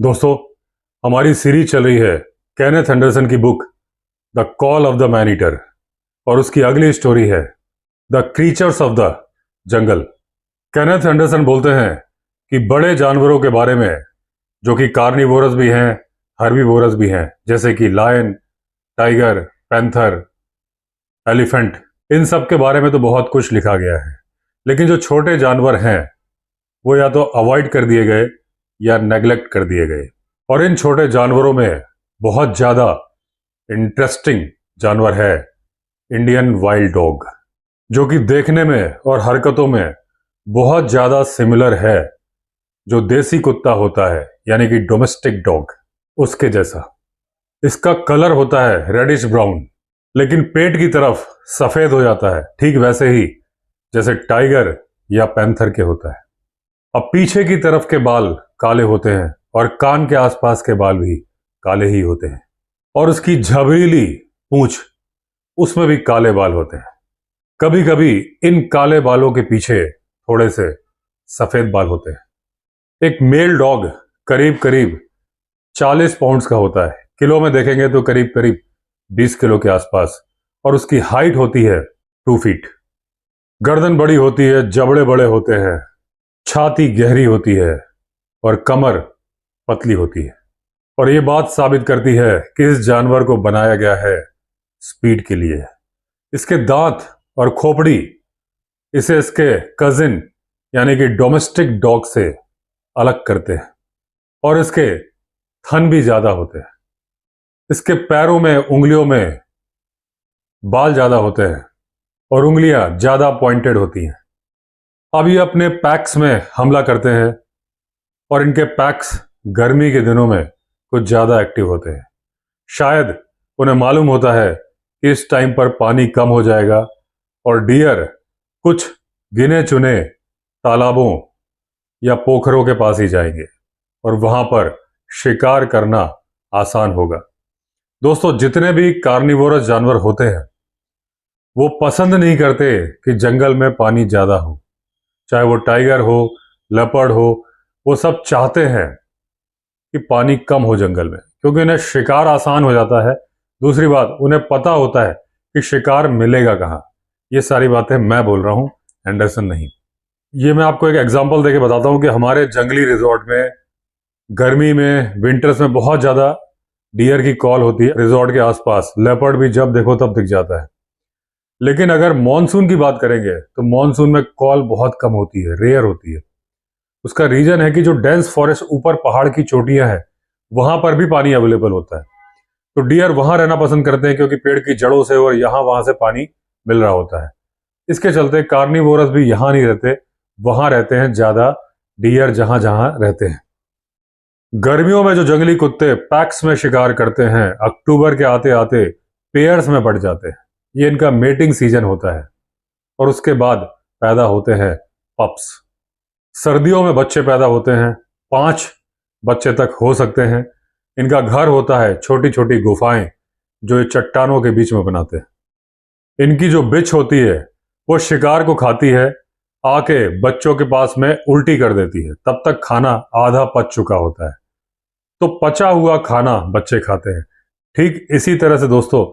दोस्तों, हमारी सीरीज चल रही है केनेथ एंडरसन की book the call of the man eater और उसकी अगली स्टोरी है the creatures of the jungle. Kenneth Anderson बोलते हैं कि बड़े जानवरों के बारे में जो कि कार्निवोरस भी हैं, हर्बीवोरस भी हैं, जैसे कि लायन, टाइगर, पैंथर, एलिफेंट, इन सब के बारे में तो बहुत कुछ लिखा गया है। लेकिन जो छोटे जानवर हैं वो या तो अवॉइड कर दिए गए या नेग्लेक्ट कर दिए गए। और इन छोटे जानवरों में बहुत ज्यादा इंटरेस्टिंग जानवर है इंडियन वाइल्ड डॉग, जो कि देखने में और हरकतों में बहुत ज्यादा सिमिलर है जो देसी कुत्ता होता है, यानी कि डोमेस्टिक डॉग, उसके जैसा। इसका कलर होता है रेडिश ब्राउन, लेकिन पेट की तरफ सफेद हो जाता है, ठीक वैसे ही जैसे टाइगर या पैंथर के होता है। अब पीछे की तरफ के बाल काले होते हैं और कान के आसपास के बाल भी काले ही होते हैं, और उसकी झबरीली पूंछ, उसमें भी काले बाल होते हैं। कभी कभी इन काले बालों के पीछे थोड़े से सफेद बाल होते हैं। एक मेल डॉग करीब करीब 40 पाउंड्स का होता है, किलो में देखेंगे तो करीब करीब 20 किलो के आसपास, और उसकी हाइट होती है 2 फीट। गर्दन बड़ी होती है, जबड़े बड़े होते हैं, छाती गहरी होती है और कमर पतली होती है। और ये बात साबित करती है कि इस जानवर को बनाया गया है स्पीड के लिए। इसके दांत और खोपड़ी इसे इसके कजिन यानी कि डोमेस्टिक डॉग से अलग करते हैं, और इसके थन भी ज्यादा होते हैं। इसके पैरों में, उंगलियों में बाल ज्यादा होते हैं और उंगलियां ज्यादा पॉइंटेड होती हैं। अब ये अपने पैक्स में हमला करते हैं, और इनके पैक्स गर्मी के दिनों में कुछ ज्यादा एक्टिव होते हैं। शायद उन्हें मालूम होता है कि इस टाइम पर पानी कम हो जाएगा और डियर कुछ गिने चुने तालाबों या पोखरों के पास ही जाएंगे और वहां पर शिकार करना आसान होगा। दोस्तों, जितने भी कार्निवोरस जानवर होते हैं वो पसंद नहीं करते कि जंगल में पानी ज्यादा हो, चाहे वो टाइगर हो, लेपर्ड हो, वो सब चाहते हैं कि पानी कम हो जंगल में, क्योंकि उन्हें शिकार आसान हो जाता है। दूसरी बात, उन्हें पता होता है कि शिकार मिलेगा कहाँ। ये सारी बातें मैं बोल रहा हूं, एंडरसन नहीं। ये मैं आपको एक एग्जांपल देके बताता हूं कि हमारे जंगली रिजॉर्ट में गर्मी में, विंटर्स में बहुत ज्यादा डियर की कॉल होती है। रिजॉर्ट के आसपास लेपर्ड भी जब देखो तब दिख जाता है। लेकिन अगर मॉनसून की बात करेंगे तो मॉनसून में कॉल बहुत कम होती है, रेयर होती है। उसका रीजन है कि जो डेंस फॉरेस्ट ऊपर पहाड़ की चोटियां हैं वहां पर भी पानी अवेलेबल होता है, तो डियर वहां रहना पसंद करते हैं, क्योंकि पेड़ की जड़ों से और यहां वहां से पानी मिल रहा होता है। इसके चलते कार्निवोरस भी यहां नहीं रहते, वहां रहते हैं ज्यादा डियर जहां जहां रहते हैं। गर्मियों में जो जंगली कुत्ते पैक्स में शिकार करते हैं, अक्टूबर के आते आते पेयर्स में बढ़ जाते हैं। ये इनका मेटिंग सीजन होता है, और उसके बाद पैदा होते हैं पप्स। सर्दियों में बच्चे पैदा होते हैं, 5 बच्चे तक हो सकते हैं। इनका घर होता है छोटी छोटी गुफाएं जो ये चट्टानों के बीच में बनाते हैं। इनकी जो बिच होती है वो शिकार को खाती है, आके बच्चों के पास में उल्टी कर देती है, तब तक खाना आधा पच चुका होता है। तो पचा हुआ खाना बच्चे खाते हैं। ठीक इसी तरह से दोस्तों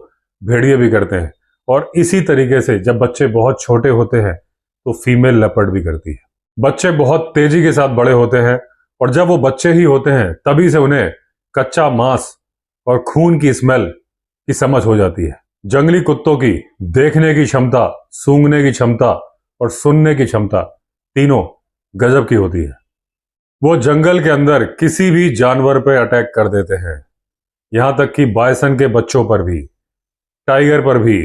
भेड़िए भी करते हैं, और इसी तरीके से जब बच्चे बहुत छोटे होते हैं तो फीमेल लेपर्ड भी करती है। बच्चे बहुत तेजी के साथ बड़े होते हैं, और जब वो बच्चे ही होते हैं तभी से उन्हें कच्चा मांस और खून की स्मेल की समझ हो जाती है। जंगली कुत्तों की देखने की क्षमता, सूंघने की क्षमता और सुनने की क्षमता तीनों गजब की होती है। वो जंगल के अंदर किसी भी जानवर पर अटैक कर देते हैं, यहां तक कि बायसन के बच्चों पर भी, टाइगर पर भी,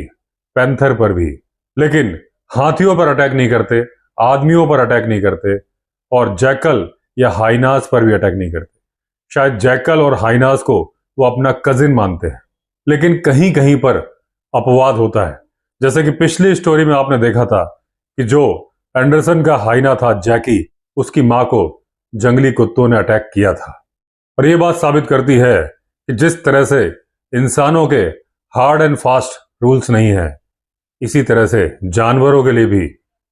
पैंथर पर भी। लेकिन हाथियों पर अटैक नहीं करते, आदमियों पर अटैक नहीं करते, और जैकल या हाइनास पर भी अटैक नहीं करते। शायद जैकल और हाइनास को वो अपना कजिन मानते हैं। लेकिन कहीं कहीं पर अपवाद होता है, जैसे कि पिछली स्टोरी में आपने देखा था कि जो एंडरसन का हाइना था जैकी, उसकी मां को जंगली कुत्तों ने अटैक किया था। और ये बात साबित करती है कि जिस तरह से इंसानों के हार्ड एंड फास्ट रूल्स नहीं है, इसी तरह से जानवरों के लिए भी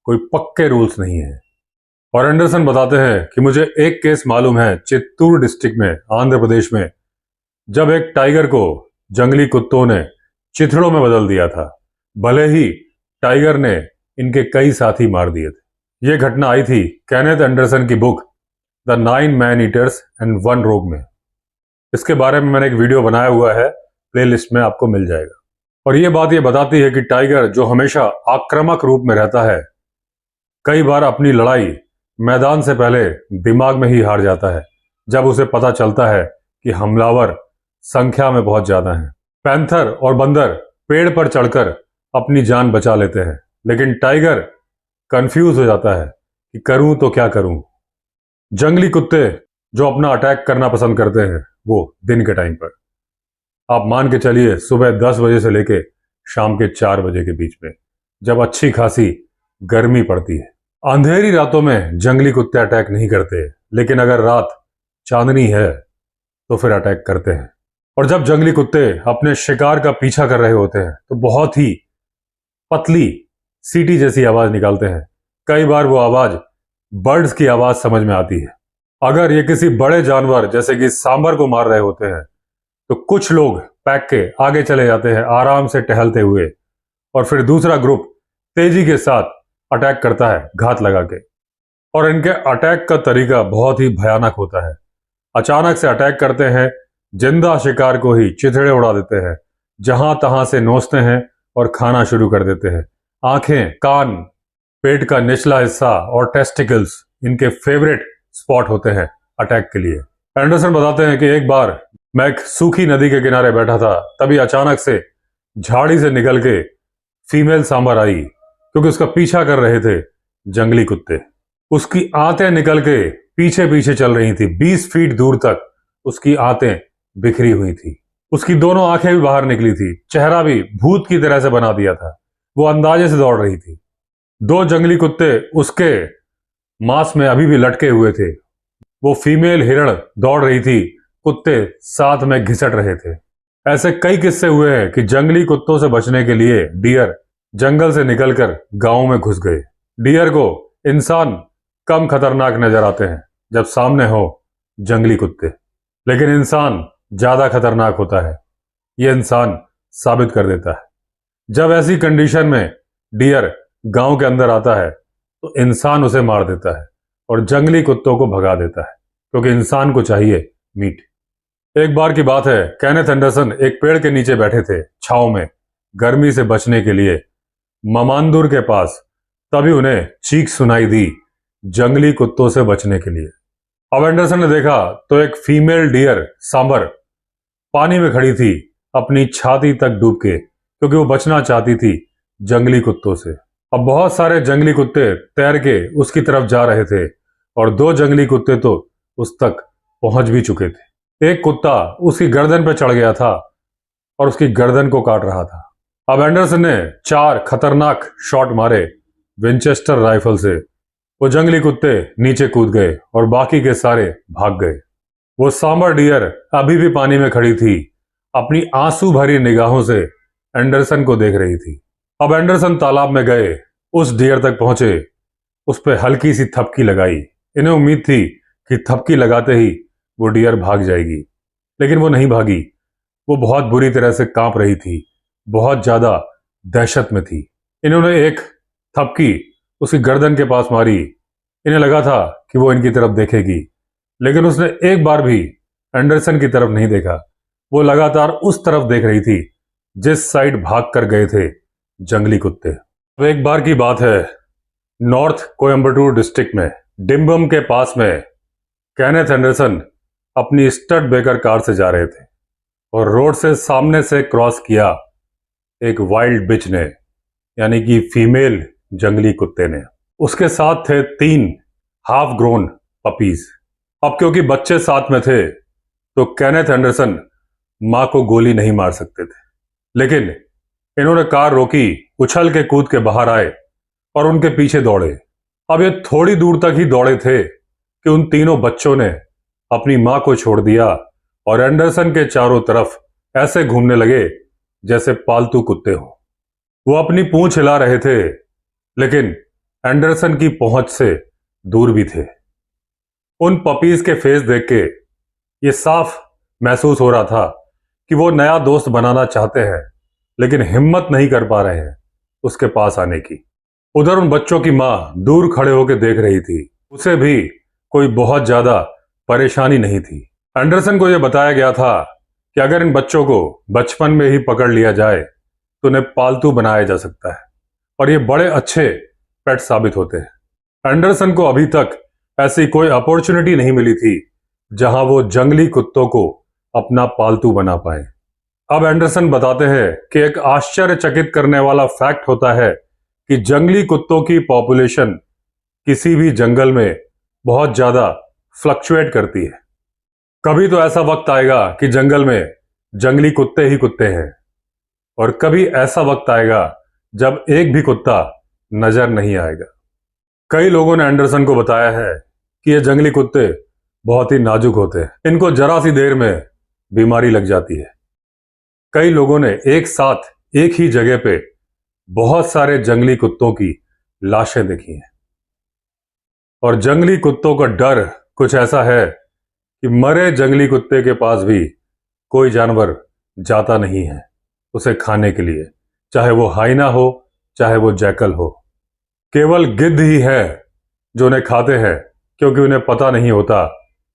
कोई पक्के रूल्स नहीं है। और एंडरसन बताते हैं कि मुझे एक केस मालूम है चित्तूर डिस्ट्रिक्ट में, आंध्र प्रदेश में, जब एक टाइगर को जंगली कुत्तों ने चिथड़ों में बदल दिया था। भले ही टाइगर ने इनके कई साथी मार दिए थे। यह घटना आई थी केनेथ एंडरसन की book the 9 man eaters and 1 रोग में। इसके बारे में मैंने एक वीडियो बनाया हुआ है, प्लेलिस्ट में आपको मिल जाएगा। और ये बात ये बताती है कि टाइगर, जो हमेशा आक्रामक रूप में रहता है, कई बार अपनी लड़ाई मैदान से पहले दिमाग में ही हार जाता है, जब उसे पता चलता है कि हमलावर संख्या में बहुत ज्यादा हैं। पैंथर और बंदर पेड़ पर चढ़कर अपनी जान बचा लेते हैं, लेकिन टाइगर कंफ्यूज हो जाता है कि करूं तो क्या करूं। जंगली कुत्ते जो अपना अटैक करना पसंद करते हैं, वो दिन के टाइम पर, आप मान के चलिए सुबह 10 बजे से लेके शाम के 4 बजे के बीच में, जब अच्छी खासी गर्मी पड़ती है। अंधेरी रातों में जंगली कुत्ते अटैक नहीं करते, लेकिन अगर रात चांदनी है तो फिर अटैक करते हैं। और जब जंगली कुत्ते अपने शिकार का पीछा कर रहे होते हैं तो बहुत ही पतली सीटी जैसी आवाज निकालते हैं। कई बार वो आवाज बर्ड्स की आवाज समझ में आती है। अगर ये किसी बड़े जानवर जैसे कि सांबर को मार रहे होते हैं तो कुछ लोग पैक के आगे चले जाते हैं आराम से टहलते हुए, और फिर दूसरा ग्रुप तेजी के साथ अटैक करता है घात लगा के। और इनके अटैक का तरीका बहुत ही भयानक होता है। अचानक से अटैक करते हैं, जिंदा शिकार को ही चिथड़े उड़ा देते हैं, जहां तहां से नोचते हैं और खाना शुरू कर देते हैं। आंखें, कान, पेट का निचला हिस्सा और टेस्टिकल्स इनके फेवरेट स्पॉट होते हैं अटैक के लिए। एंडरसन बताते हैं कि एक बार मैं एक सूखी नदी के किनारे बैठा था, तभी अचानक से झाड़ी से निकल के फीमेल सांबर आई, क्योंकि उसका पीछा कर रहे थे जंगली कुत्ते। उसकी आंतें निकल के पीछे पीछे चल रही थी। 20 फीट दूर तक उसकी आंतें बिखरी हुई थी। उसकी दोनों आंखें भी बाहर निकली थी। चेहरा भी भूत की तरह से बना दिया था। वो अंदाजे से दौड़ रही थी। 2 जंगली कुत्ते उसके मांस में अभी भी लटके हुए थे। वो फीमेल हिरण दौड़ रही थी, कुत्ते साथ में घिसट रहे थे। ऐसे कई किस्से हुए हैं कि जंगली कुत्तों से बचने के लिए डियर जंगल से निकलकर गांव में घुस गए। डियर को इंसान कम खतरनाक नजर आते हैं जब सामने हो जंगली कुत्ते, लेकिन इंसान ज्यादा खतरनाक होता है, यह इंसान साबित कर देता है। जब ऐसी कंडीशन में डियर गांव के अंदर आता है तो इंसान उसे मार देता है और जंगली कुत्तों को भगा देता है, क्योंकि इंसान को चाहिए मीट। एक बार की बात है, केनेथ एंडरसन एक पेड़ के नीचे बैठे थे छांव में, गर्मी से बचने के लिए ममांदुर के पास। तभी उन्हें चीख सुनाई दी जंगली कुत्तों से बचने के लिए। अब एंडरसन ने देखा तो एक फीमेल डियर सांबर पानी में खड़ी थी, अपनी छाती तक डूब के, क्योंकि वो बचना चाहती थी जंगली कुत्तों से। अब बहुत सारे जंगली कुत्ते तैर के उसकी तरफ जा रहे थे और 2 जंगली कुत्ते तो उस तक पहुंच भी चुके थे। एक कुत्ता उसकी गर्दन पर चढ़ गया था और उसकी गर्दन को काट रहा था। अब एंडरसन ने 4 खतरनाक शॉट मारे विंचेस्टर राइफल से। वो जंगली कुत्ते नीचे कूद गए और बाकी के सारे भाग गए। वो सांबर डियर अभी भी पानी में खड़ी थी, अपनी आंसू भरी निगाहों से एंडरसन को देख रही थी। अब एंडरसन तालाब में गए, उस डियर तक पहुंचे, उस पर हल्की सी थपकी लगाई। इन्हें उम्मीद थी कि थपकी लगाते ही वो डियर भाग जाएगी, लेकिन वो नहीं भागी। वो बहुत बुरी तरह से कांप रही थी, बहुत ज्यादा दहशत में थी। इन्होंने एक थपकी उसकी गर्दन के पास मारी। इन्हें लगा था कि वो इनकी तरफ देखेगी, लेकिन उसने एक बार भी एंडरसन की तरफ नहीं देखा। वो लगातार उस तरफ देख रही थी जिस साइड भाग कर गए थे जंगली कुत्ते। अब एक बार की बात है, नॉर्थ कोयम्बटूर डिस्ट्रिक्ट में डिम्बम के पास में केनेथ एंडरसन अपनी स्टड बेकर कार से जा रहे थे और रोड से सामने से क्रॉस किया एक वाइल्ड बिच ने, यानी कि फीमेल जंगली कुत्ते ने। उसके साथ थे 3 हाफ ग्रोन पपीज। अब क्योंकि बच्चे साथ में थे तो केनेथ एंडरसन मां को गोली नहीं मार सकते थे, लेकिन इन्होंने कार रोकी, उछल के कूद के बाहर आए और उनके पीछे दौड़े। अब ये थोड़ी दूर तक ही दौड़े थे कि उन तीनों बच्चों ने अपनी मां को छोड़ दिया और एंडरसन के चारों तरफ ऐसे घूमने लगे जैसे पालतू कुत्ते हों। वो अपनी पूंछ हिला रहे थे, लेकिन एंडरसन की पहुंच से दूर भी थे। उन पपीज के फेस देख के ये साफ महसूस हो रहा था कि वो नया दोस्त बनाना चाहते हैं, लेकिन हिम्मत नहीं कर पा रहे हैं उसके पास आने की। उधर उन बच्चों की मां दूर खड़े होकर देख रही थी। उसे भी कोई बहुत ज्यादा परेशानी नहीं थी। एंडरसन को यह बताया गया था कि अगर इन बच्चों को बचपन में ही पकड़ लिया जाए तो उन्हें पालतू बनाया जा सकता है और ये बड़े अच्छे पेट साबित होते हैं। एंडरसन को अभी तक ऐसी कोई अपॉर्चुनिटी नहीं मिली थी जहां वो जंगली कुत्तों को अपना पालतू बना पाए। अब एंडरसन बताते हैं कि एक आश्चर्यचकित करने वाला फैक्ट होता है कि जंगली कुत्तों की पॉपुलेशन किसी भी जंगल में बहुत ज्यादा फ्लक्चुएट करती है। कभी तो ऐसा वक्त आएगा कि जंगल में जंगली कुत्ते ही कुत्ते हैं, और कभी ऐसा वक्त आएगा जब एक भी कुत्ता नजर नहीं आएगा। कई लोगों ने एंडरसन को बताया है कि ये जंगली कुत्ते बहुत ही नाजुक होते हैं, इनको जरा सी देर में बीमारी लग जाती है। कई लोगों ने एक साथ एक ही जगह पे बहुत सारे जंगली कुत्तों की लाशें देखी हैं, और जंगली कुत्तों का डर कुछ ऐसा है कि मरे जंगली कुत्ते के पास भी कोई जानवर जाता नहीं है उसे खाने के लिए, चाहे वो हाइना हो चाहे वो जैकल हो। केवल गिद्ध ही है जो उन्हें खाते हैं, क्योंकि उन्हें पता नहीं होता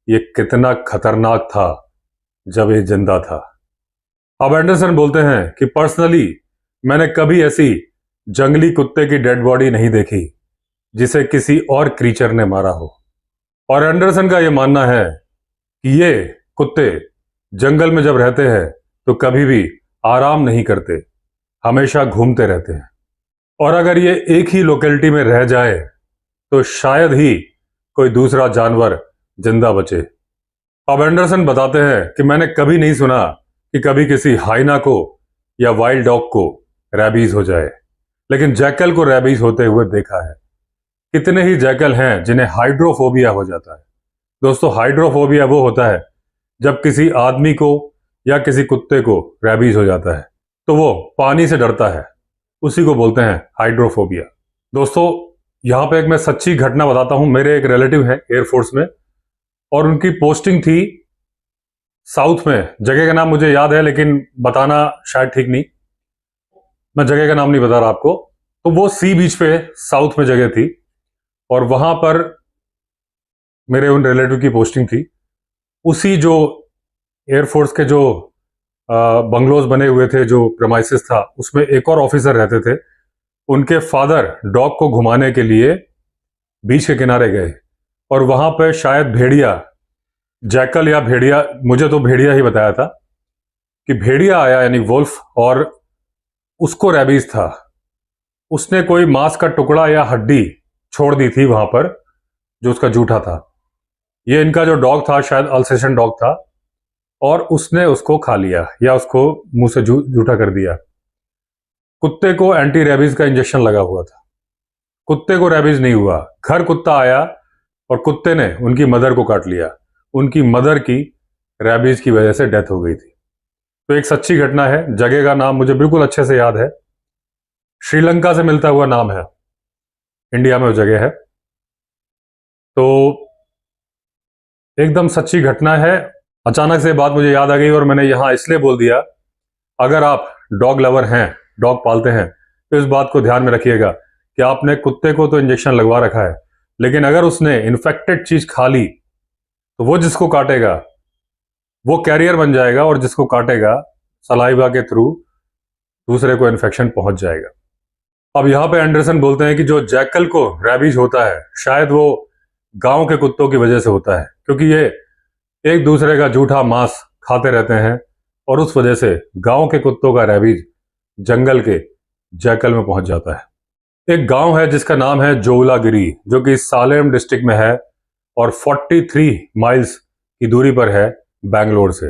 ये कितना खतरनाक था जब ये जिंदा था। अब एंडरसन बोलते हैं कि पर्सनली मैंने कभी ऐसी जंगली कुत्ते की डेड बॉडी नहीं देखी जिसे किसी और क्रीचर ने मारा हो। और एंडरसन का यह मानना है कि ये कुत्ते जंगल में जब रहते हैं तो कभी भी आराम नहीं करते, हमेशा घूमते रहते हैं। और अगर ये एक ही लोकेलिटी में रह जाए तो शायद ही कोई दूसरा जानवर जिंदा बचे। अब एंडरसन बताते हैं कि मैंने कभी नहीं सुना कि कभी किसी हाइना को या वाइल्ड डॉग को रैबीज हो जाए, लेकिन जैकल को रैबीज होते हुए देखा है। कितने ही जैकल हैं जिन्हें हाइड्रोफोबिया हो जाता है। दोस्तों, हाइड्रोफोबिया वो होता है जब किसी आदमी को या किसी कुत्ते को रैबीज हो जाता है तो वो पानी से डरता है, उसी को बोलते हैं हाइड्रोफोबिया। दोस्तों, यहां पे एक मैं सच्ची घटना बताता हूं। मेरे एक रिलेटिव है एयरफोर्स में, और उनकी पोस्टिंग थी साउथ में। जगह का नाम मुझे याद है लेकिन बताना शायद ठीक नहीं, मैं जगह का नाम नहीं बता रहा आपको। तो वो सी बीच पे साउथ में जगह थी, और वहां पर मेरे उन रिलेटिव की पोस्टिंग थी। उसी जो एयरफोर्स के जो बंगलोज बने हुए थे, जो प्रेमाइसिस था, उसमें एक और ऑफिसर रहते थे। उनके फादर डॉग को घुमाने के लिए बीच के किनारे गए, और वहां पर शायद भेड़िया, जैकल या भेड़िया, मुझे तो भेड़िया ही बताया था कि भेड़िया आया, यानी वुल्फ, और उसको रैबीज था। उसने कोई मांस का टुकड़ा या हड्डी छोड़ दी थी वहां पर, जो उसका जूठा था। ये इनका जो डॉग था शायद अल्सेशन डॉग था, और उसने उसको खा लिया या उसको मुंह से जूठा कर दिया। कुत्ते को एंटी रैबीज का इंजेक्शन लगा हुआ था, कुत्ते को रैबीज नहीं हुआ। घर कुत्ता आया और कुत्ते ने उनकी मदर को काट लिया। उनकी मदर की रैबीज की वजह से डेथ हो गई थी। तो एक सच्ची घटना है। जगह का नाम मुझे बिल्कुल अच्छे से याद है, श्रीलंका से मिलता हुआ नाम है, इंडिया में वो जगह है। तो एकदम सच्ची घटना है। अचानक से बात मुझे याद आ गई और मैंने यहां इसलिए बोल दिया। अगर आप डॉग लवर हैं, डॉग पालते हैं, तो इस बात को ध्यान में रखिएगा कि आपने कुत्ते को तो इंजेक्शन लगवा रखा है, लेकिन अगर उसने इन्फेक्टेड चीज खा ली तो वो जिसको काटेगा वो कैरियर बन जाएगा, और जिसको काटेगा सलाइवा के थ्रू दूसरे को इन्फेक्शन पहुंच जाएगा। अब यहां पे एंडरसन बोलते हैं कि जो जैकल को रैबीज होता है शायद वो गांव के कुत्तों की वजह से होता है, क्योंकि ये एक दूसरे का जूठा मांस खाते रहते हैं, और उस वजह से गांव के कुत्तों का रैबीज जंगल के जैकल में पहुंच जाता है। एक गांव है जिसका नाम है जोवलागिरी, जो कि सालेम डिस्ट्रिक्ट में है और 43 माइल्स की दूरी पर है बैंगलोर से।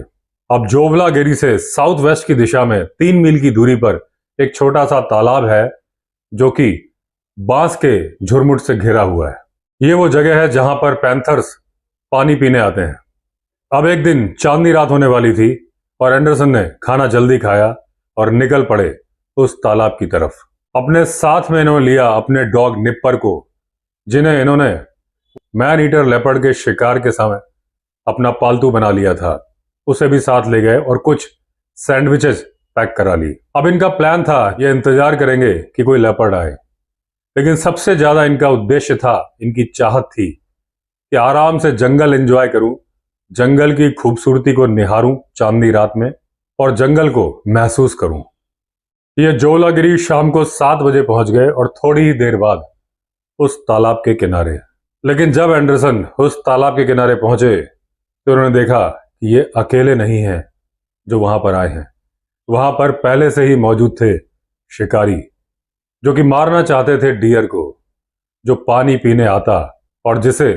अब जोवलागिरी से साउथ वेस्ट की दिशा में 3 मील की दूरी पर एक छोटा सा तालाब है जो कि बांस के झुरमुट से घिरा हुआ है। ये वो जगह है जहां पर पैंथर्स पानी पीने आते हैं। अब एक दिन चांदनी रात होने वाली थी और एंडरसन ने खाना जल्दी खाया और निकल पड़े उस तालाब की तरफ। अपने साथ में इन्होंने लिया अपने डॉग निप्पर को, जिन्हें इन्होंने मैन ईटर लेपर्ड के शिकार के समय अपना पालतू बना लिया था, उसे भी साथ ले गए और कुछ सैंडविचेस पैक करा ली। अब इनका प्लान था ये इंतजार करेंगे कि कोई लेपर्ड आए, लेकिन सबसे ज्यादा इनका उद्देश्य था, इनकी चाहत थी कि आराम से जंगल एंजॉय करूं, जंगल की खूबसूरती को निहारूं चांदनी रात में और जंगल को महसूस करूं। ये जोलागिरी शाम को 7 बजे पहुंच गए और थोड़ी ही देर बाद उस तालाब के किनारे। लेकिन जब एंडरसन उस तालाब के किनारे पहुंचे तो उन्होंने देखा कि ये अकेले नहीं हैं जो वहां पर आए हैं। वहां पर पहले से ही मौजूद थे शिकारी जो कि मारना चाहते थे डियर को, जो पानी पीने आता और जिसे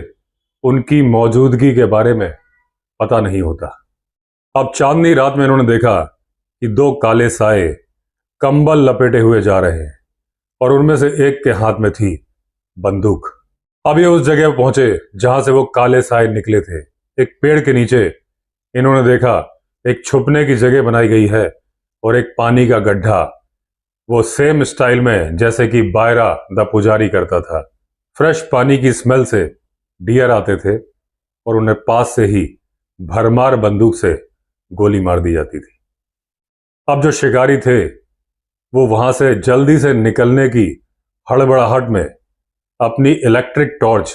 उनकी मौजूदगी के बारे में पता नहीं होता। अब चांदनी रात में इन्होंने देखा कि 2 काले साए कंबल लपेटे हुए जा रहे हैं और उनमें से एक के हाथ में थी बंदूक। अब ये उस जगह पहुंचे जहां से वो काले साए निकले थे। एक पेड़ के नीचे इन्होंने देखा एक छुपने की जगह बनाई गई है और एक पानी का गड्ढा, वो सेम स्टाइल में जैसे कि बायरा द पुजारी करता था। फ्रेश पानी की स्मेल से डियर आते थे और उन्हें पास से ही भरमार बंदूक से गोली मार दी जाती थी। अब जो शिकारी थे वो वहां से जल्दी से निकलने की हड़बड़ाहट में अपनी इलेक्ट्रिक टॉर्च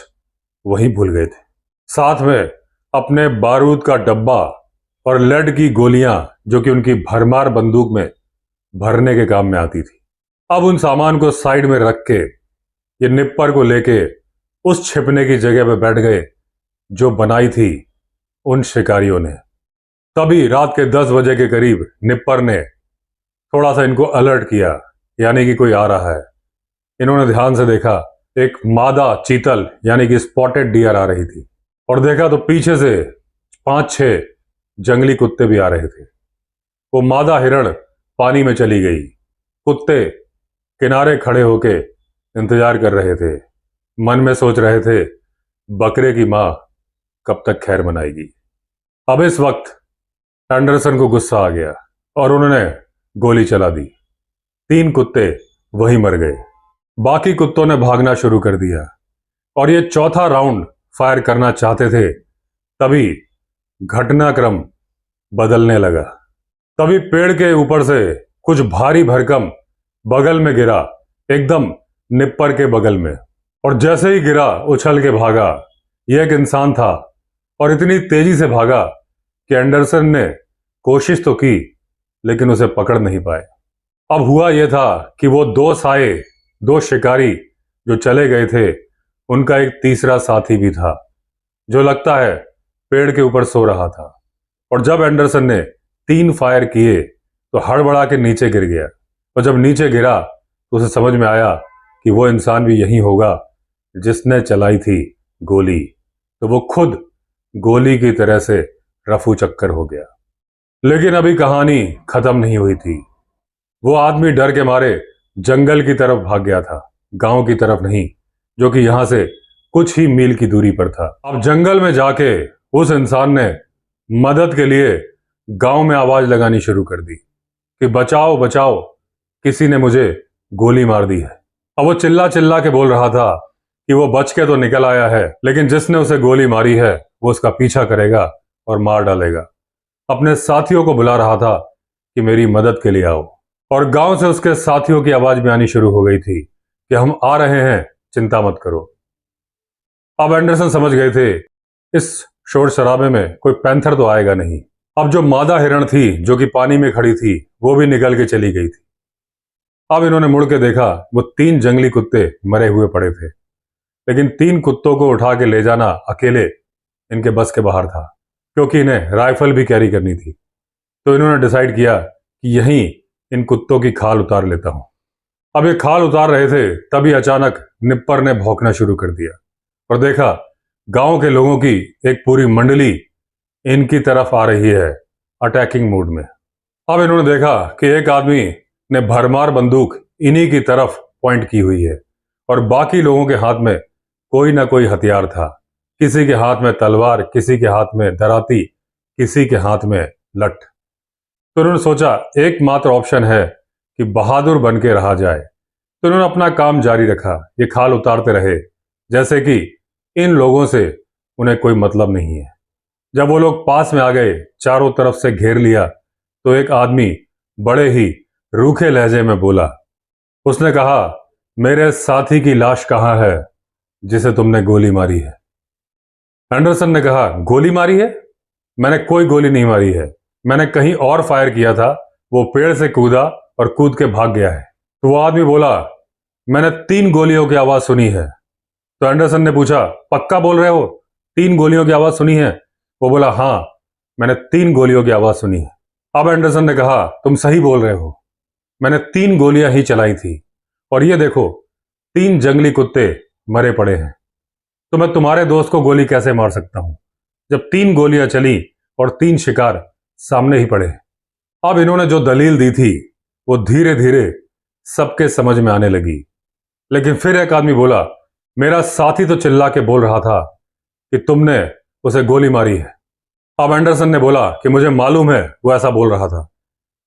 वहीं भूल गए थे, साथ में अपने बारूद का डब्बा और लेड की गोलियां जो कि उनकी भरमार बंदूक में भरने के काम में आती थी। अब उन सामान को साइड में रख के ये निप्पर को लेके उस छिपने की जगह पे बैठ गए जो बनाई थी उन शिकारियों ने। तभी रात के 10 बजे के करीब निप्पर ने थोड़ा सा इनको अलर्ट किया, यानी कि कोई आ रहा है। इन्होंने ध्यान से देखा, एक मादा चीतल यानी कि स्पॉटेड डियर आ रही थी और देखा तो पीछे से 5-6 जंगली कुत्ते भी आ रहे थे। वो मादा हिरण पानी में चली गई, कुत्ते किनारे खड़े होके इंतजार कर रहे थे, मन में सोच रहे थे बकरे की मां कब तक खैर मनाएगी। अब इस वक्त एंडरसन को गुस्सा आ गया और उन्होंने गोली चला दी। 3 कुत्ते वहीं मर गए, बाकी कुत्तों ने भागना शुरू कर दिया और ये चौथा राउंड फायर करना चाहते थे। तभी घटनाक्रम बदलने लगा। तभी पेड़ के ऊपर से कुछ भारी भरकम बगल में गिरा, एकदम निप्पर के बगल में, और जैसे ही गिरा उछल के भागा। यह एक इंसान था और इतनी तेजी से भागा कि एंडरसन ने कोशिश तो की लेकिन उसे पकड़ नहीं पाए। अब हुआ यह था कि वो 2 साए, 2 शिकारी जो चले गए थे, उनका एक तीसरा साथी भी था जो लगता है पेड़ के ऊपर सो रहा था। और जब एंडरसन ने 3 फायर किए तो हड़बड़ा के नीचे गिर गया, और जब नीचे गिरा तो उसे समझ में आया कि वो इंसान भी यही होगा जिसने चलाई थी गोली। तो वो खुद गोली की तरह से रफू चक्कर हो गया। लेकिन अभी कहानी खत्म नहीं हुई थी। वो आदमी डर के मारे जंगल की तरफ भाग गया था, गांव की तरफ नहीं, जो कि यहां से कुछ ही मील की दूरी पर था। अब जंगल में जाके उस इंसान ने मदद के लिए गांव में आवाज लगानी शुरू कर दी कि बचाओ बचाओ, किसी ने मुझे गोली मार दी है। अब वो चिल्ला चिल्ला के बोल रहा था कि वो बच के तो निकल आया है, लेकिन जिसने उसे गोली मारी है वो उसका पीछा करेगा और मार डालेगा। अपने साथियों को बुला रहा था कि मेरी मदद के लिए आओ, और गांव से उसके साथियों की आवाज भी आनी शुरू हो गई थी कि हम आ रहे हैं, चिंता मत करो। अब एंडरसन समझ गए थे इस शोर शराबे में कोई पैंथर तो आएगा नहीं। अब जो मादा हिरण थी जो कि पानी में खड़ी थी वो भी निकल के चली गई थी। अब इन्होंने मुड़ के देखा, वो 3 जंगली कुत्ते मरे हुए पड़े थे, लेकिन 3 कुत्तों को उठा के ले जाना अकेले इनके बस के बाहर था, क्योंकि इन्हें राइफल भी कैरी करनी थी। तो इन्होंने डिसाइड किया कि यहीं इन कुत्तों की खाल उतार लेता हूं। अब ये खाल उतार रहे थे, तभी अचानक निप्पर ने भौंकना शुरू कर दिया और देखा गांव के लोगों की एक पूरी मंडली इनकी तरफ आ रही है अटैकिंग मूड में। अब इन्होंने देखा कि एक आदमी ने भरमार बंदूक इन्हीं की तरफ पॉइंट की हुई है और बाकी लोगों के हाथ में कोई ना कोई हथियार था। किसी के हाथ में तलवार, किसी के हाथ में दराती, किसी के हाथ में लठ। तो उन्होंने सोचा एकमात्र ऑप्शन है कि बहादुर बन के रहा जाए। तो उन्होंने अपना काम जारी रखा, ये खाल उतारते रहे जैसे कि इन लोगों से उन्हें कोई मतलब नहीं है। जब वो लोग पास में आ गए, चारों तरफ से घेर लिया, तो एक आदमी बड़े ही रूखे लहजे में बोला। उसने कहा, मेरे साथी की लाश कहाँ है जिसे तुमने गोली मारी है? एंडरसन ने कहा, गोली मारी है? मैंने कोई गोली नहीं मारी है। मैंने कहीं और फायर किया था। वो पेड़ से कूदा और कूद के भाग गया है। तो वो आदमी बोला, मैंने 3 गोलियों की आवाज सुनी है। तो एंडरसन ने पूछा, पक्का बोल रहे हो 3 गोलियों की आवाज सुनी है? वो बोला, हाँ, मैंने 3 गोलियों की आवाज सुनी है। अब एंडरसन ने कहा, तुम सही बोल रहे हो, मैंने 3 गोलियां ही चलाई थी, और ये देखो 3 जंगली कुत्ते मरे पड़े हैं। तो मैं तुम्हारे दोस्त को गोली कैसे मार सकता हूं जब 3 गोलियां चली और 3 शिकार सामने ही पड़े? अब इन्होंने जो दलील दी थी वो धीरे धीरे सबके समझ में आने लगी। लेकिन फिर एक आदमी बोला, मेरा साथी तो चिल्ला के बोल रहा था कि तुमने उसे गोली मारी है। अब एंडरसन ने बोला कि मुझे मालूम है वो ऐसा बोल रहा था,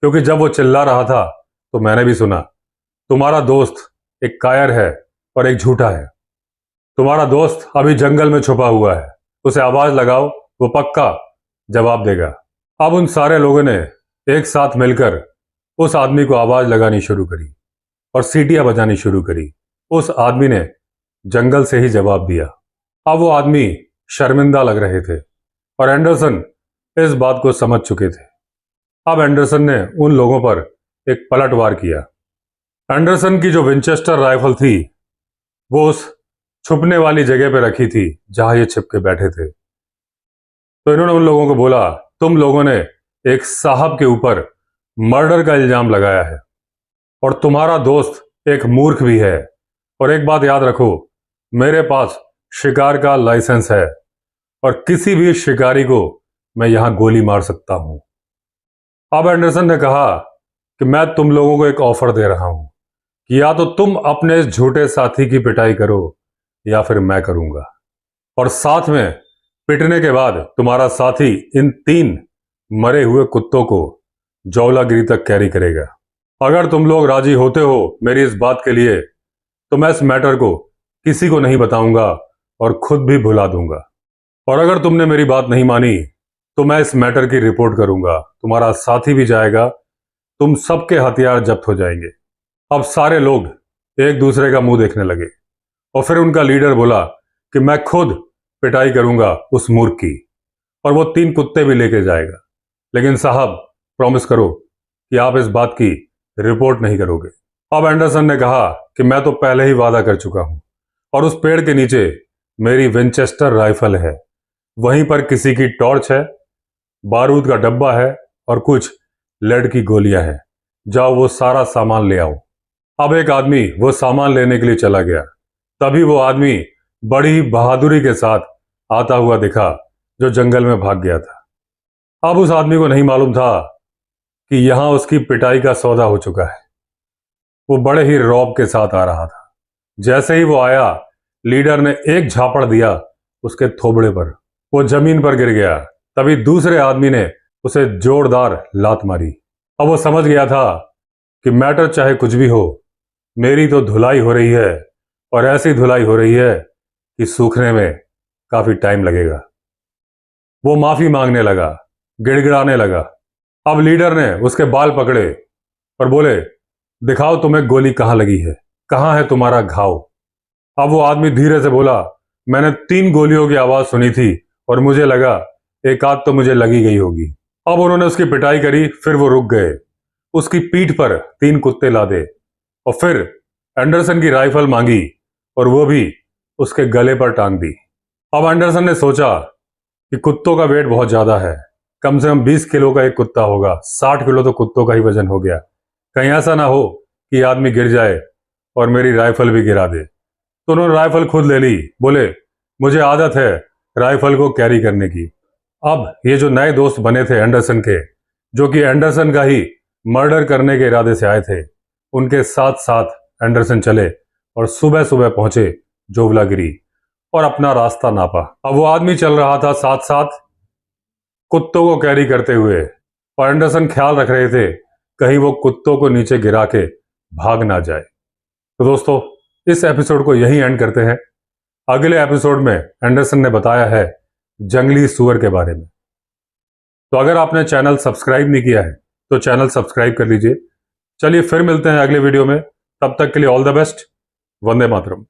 क्योंकि जब वो चिल्ला रहा था तो मैंने भी सुना। तुम्हारा दोस्त एक कायर है और एक झूठा है। तुम्हारा दोस्त अभी जंगल में छुपा हुआ है, उसे आवाज लगाओ, वो पक्का जवाब देगा। अब उन सारे लोगों ने एक साथ मिलकर उस आदमी को आवाज लगानी शुरू करी और सीटियां बजानी शुरू करी। उस आदमी ने जंगल से ही जवाब दिया। अब वो आदमी शर्मिंदा लग रहे थे और एंडरसन इस बात को समझ चुके थे। अब एंडरसन ने उन लोगों पर एक पलटवार किया। एंडरसन की जो विंचेस्टर राइफल थी वो उस छुपने वाली जगह पर रखी थी जहां ये छिप के बैठे थे। तो इन्होंने उन लोगों को बोला, तुम लोगों ने एक साहब के ऊपर मर्डर का इल्जाम लगाया है और तुम्हारा दोस्त एक मूर्ख भी है। और एक बात याद रखो, मेरे पास शिकार का लाइसेंस है और किसी भी शिकारी को मैं यहां गोली मार सकता हूं। अब एंडरसन ने कहा कि मैं तुम लोगों को एक ऑफर दे रहा हूं कि या तो तुम अपने इस झूठे साथी की पिटाई करो या फिर मैं करूंगा, और साथ में पिटने के बाद तुम्हारा साथी इन 3 मरे हुए कुत्तों को जौलागिरी तक कैरी करेगा। अगर तुम लोग राजी होते हो मेरी इस बात के लिए, तो मैं इस मैटर को किसी को नहीं बताऊंगा और खुद भी भुला दूंगा। और अगर तुमने मेरी बात नहीं मानी तो मैं इस मैटर की रिपोर्ट करूंगा, तुम्हारा साथी भी जाएगा, तुम सबके हथियार जब्त हो जाएंगे। अब सारे लोग एक दूसरे का मुंह देखने लगे और फिर उनका लीडर बोला कि मैं खुद पिटाई करूंगा उस मूर्ख की, और वो 3 कुत्ते भी लेके जाएगा। लेकिन साहब, प्रॉमिस करो कि आप इस बात की रिपोर्ट नहीं करोगे। अब एंडरसन ने कहा कि मैं तो पहले ही वादा कर चुका हूं, और उस पेड़ के नीचे मेरी विंचेस्टर राइफल है, वहीं पर किसी की टॉर्च है, बारूद का डब्बा है और कुछ लेड की गोलियां हैं। जाओ वो सारा सामान ले आओ। अब एक आदमी वो सामान लेने के लिए चला गया। तभी वो आदमी बड़ी बहादुरी के साथ आता हुआ दिखा जो जंगल में भाग गया था। अब उस आदमी को नहीं मालूम था कि यहां उसकी पिटाई का सौदा हो चुका है। वो बड़े ही रौब के साथ आ रहा था। जैसे ही वो आया, लीडर ने एक झापड़ दिया उसके थोबड़े पर, वो जमीन पर गिर गया। तभी दूसरे आदमी ने उसे जोरदार लात मारी। अब वो समझ गया था कि मैटर चाहे कुछ भी हो, मेरी तो धुलाई हो रही है, और ऐसी धुलाई हो रही है कि सूखने में काफी टाइम लगेगा। वो माफी मांगने लगा, गिड़गिड़ाने लगा। अब लीडर ने उसके बाल पकड़े और बोले, दिखाओ तुम्हें गोली कहां लगी है, कहां है तुम्हारा घाव। अब वो आदमी धीरे से बोला, मैंने 3 गोलियों की आवाज सुनी थी और मुझे लगा एक आध तो मुझे लगी गई होगी। अब उन्होंने उसकी पिटाई करी, फिर वो रुक गए। उसकी पीठ पर 3 कुत्ते लादे और फिर एंडरसन की राइफल मांगी और वो भी उसके गले पर टांग दी। अब एंडरसन ने सोचा कि कुत्तों का वेट बहुत ज्यादा है, कम से कम 20 किलो का एक कुत्ता होगा, 60 किलो तो कुत्तों का ही वजन हो गया। कहीं ऐसा ना हो कि आदमी गिर जाए और मेरी राइफल भी गिरा दे। तो उन्होंने राइफल खुद ले ली। बोले, मुझे आदत है राइफल को कैरी करने की। अब ये जो नए दोस्त बने थे एंडरसन के, जो कि एंडरसन का ही मर्डर करने के इरादे से आए थे, उनके साथ साथ एंडरसन चले और सुबह सुबह पहुंचे जोवलागिरी और अपना रास्ता नापा। अब वो आदमी चल रहा था साथ साथ कुत्तों को कैरी करते हुए, और एंडरसन ख्याल रख रहे थे कहीं वो कुत्तों को नीचे गिरा के भाग ना जाए। तो दोस्तों, इस एपिसोड को यहीं एंड करते हैं। अगले एपिसोड में एंडरसन ने बताया है जंगली सुअर के बारे में। तो अगर आपने चैनल सब्सक्राइब नहीं किया है तो चैनल सब्सक्राइब कर लीजिए। चलिए फिर मिलते हैं अगले वीडियो में, तब तक के लिए all the best. Vande Mataram.